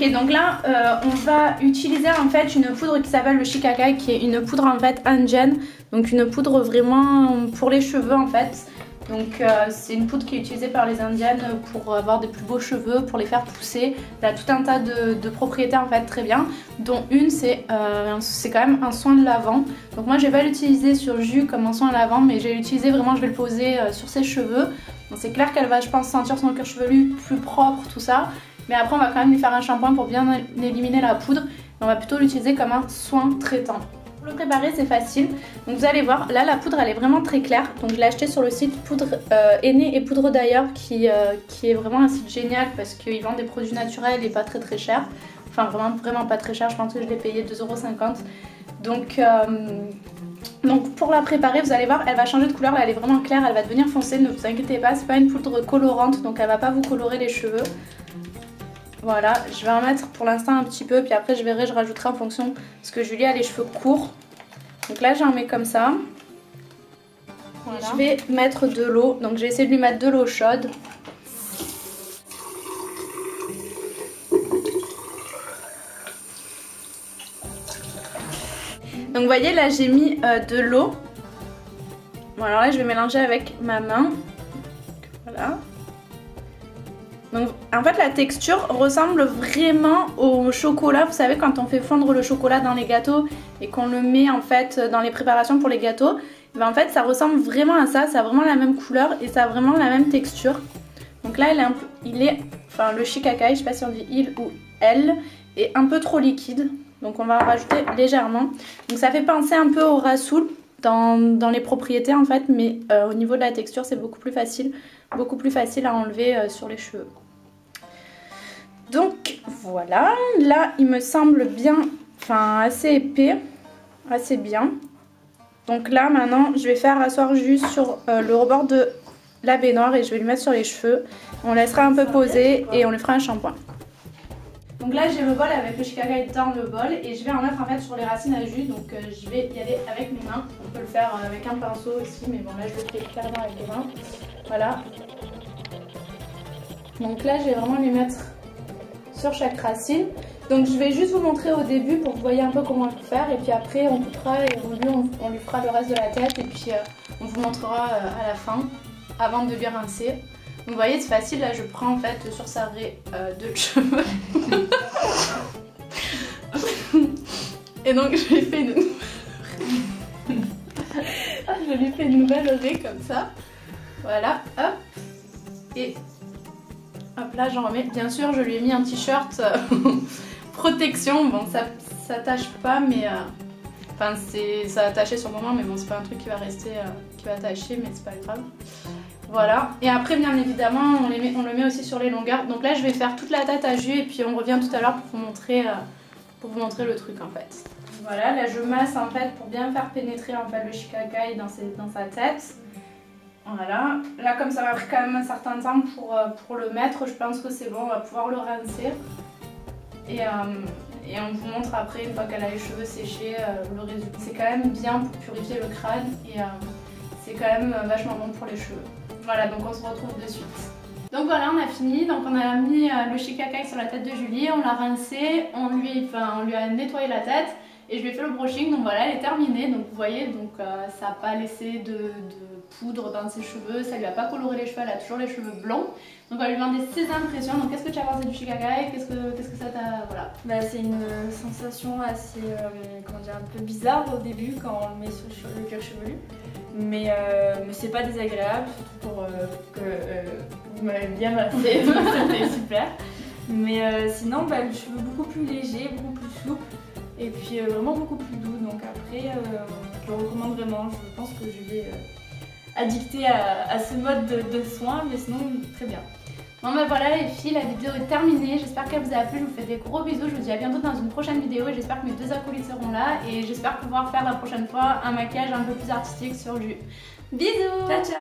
Ok, donc là on va utiliser en fait une poudre qui s'appelle le Shikakai, qui est une poudre en fait indienne, donc une poudre vraiment pour les cheveux en fait. Donc c'est une poudre qui est utilisée par les indiennes pour avoir des plus beaux cheveux, pour les faire pousser. Elle a tout un tas de propriétés en fait très bien, dont une c'est quand même un soin de lavant. Donc moi je vais pas l'utiliser sur Jus comme un soin de lavant, mais je vais l'utiliser vraiment, je vais le poser sur ses cheveux. Bon, c'est clair qu'elle va je pense sentir son cuir chevelu plus propre tout ça, mais après on va quand même lui faire un shampoing pour bien éliminer la poudre. Et on va plutôt l'utiliser comme un soin traitant. Pour le préparer c'est facile, donc vous allez voir, là la poudre elle est vraiment très claire, donc je l'ai acheté sur le site Poudre Aînée et Poudre d'ailleurs qui est vraiment un site génial parce qu'ils vendent des produits naturels et pas très très cher, enfin vraiment pas très cher, je pense que je l'ai payé 2,50 €. Donc pour la préparer vous allez voir elle va changer de couleur, là elle est vraiment claire, elle va devenir foncée, ne vous inquiétez pas, c'est pas une poudre colorante donc elle va pas vous colorer les cheveux. Voilà, je vais en mettre pour l'instant un petit peu, puis après je verrai, je rajouterai en fonction, parce que Julie a les cheveux courts. Donc là j'en mets comme ça. Voilà. Je vais mettre de l'eau, donc j'ai essayé de lui mettre de l'eau chaude. Donc vous voyez là j'ai mis de l'eau. Bon alors là je vais mélanger avec ma main. Voilà. Donc en fait la texture ressemble vraiment au chocolat, vous savez quand on fait fondre le chocolat dans les gâteaux et qu'on le met en fait dans les préparations pour les gâteaux, ben en fait ça ressemble vraiment à ça, ça a vraiment la même couleur et ça a vraiment la même texture. Donc là le Shikakai, je sais pas si on dit il ou elle, est un peu trop liquide, donc on va en rajouter légèrement. Donc ça fait penser un peu au Rasoul dans les propriétés en fait, mais au niveau de la texture c'est beaucoup plus facile à enlever sur les cheveux. Donc voilà, là il me semble bien, enfin assez épais, assez bien. Donc là maintenant je vais faire asseoir juste sur le rebord de la baignoire et je vais lui mettre sur les cheveux. On laissera un peu poser et on lui fera un shampoing. Donc là j'ai le bol avec le Shikakai dans le bol et je vais en mettre en fait sur les racines à jus, donc je vais y aller avec mes mains. On peut le faire avec un pinceau aussi, mais bon là je le fais clairement avec les mains. Voilà. Donc là je vais vraiment lui mettre sur chaque racine. Donc je vais juste vous montrer au début pour que vous voyez un peu comment le faire et puis après on coupera et on lui fera le reste de la tête et puis on vous montrera à la fin avant de lui rincer. Donc vous voyez c'est facile, là je prends en fait sur sa raie de cheveux et donc je lui fais une nouvelle raie comme ça. Voilà, hop, et hop là j'en remets. Bien sûr je lui ai mis un t-shirt protection, bon ça tâche pas mais enfin ça a taché sur le moment mais bon c'est pas un truc qui va rester, qui va tacher, mais c'est pas grave. Voilà, et après bien évidemment on le met aussi sur les longueurs. Donc là je vais faire toute la tête à jus et puis on revient tout à l'heure pour vous montrer le truc en fait. Voilà, là je masse en fait pour bien faire pénétrer en fait le Shikakai dans sa tête. Voilà, là comme ça m'a pris quand même un certain temps pour le mettre, je pense que c'est bon, on va pouvoir le rincer. Et on vous montre après, une fois qu'elle a les cheveux séchés, le résultat. C'est quand même bien pour purifier le crâne et c'est quand même vachement bon pour les cheveux. Voilà, donc on se retrouve de suite. Donc voilà, on a fini, donc on a mis le Shikakai sur la tête de Julie, on l'a rincé, on lui a nettoyé la tête. Et je lui ai fait le brushing, donc voilà, elle est terminée. Donc vous voyez, donc ça n'a pas laissé de poudre dans ses cheveux, ça lui a pas coloré les cheveux, elle a toujours les cheveux blonds. Donc on va lui demander ses impressions. Donc qu'est-ce que tu as pensé du Shikakai? Qu'est-ce que ça t'a... Voilà. Bah, c'est une sensation assez, comment dire, un peu bizarre au début quand on le met sur le cuir chevelu. Mais c'est pas désagréable, surtout pour que vous m'avez bien massé, donc c'était super. Mais sinon, bah, le cheveu beaucoup plus léger, beaucoup plus souple. Et puis vraiment beaucoup plus doux, donc après je le recommande vraiment, je pense que je vais addicter à ce mode de soin, mais sinon très bien. Bon bah voilà les filles, la vidéo est terminée, j'espère qu'elle vous a plu, je vous fais des gros bisous, je vous dis à bientôt dans une prochaine vidéo et j'espère que mes deux acolytes seront là et j'espère pouvoir faire la prochaine fois un maquillage un peu plus artistique sur Jus. Bisous! Ciao ciao!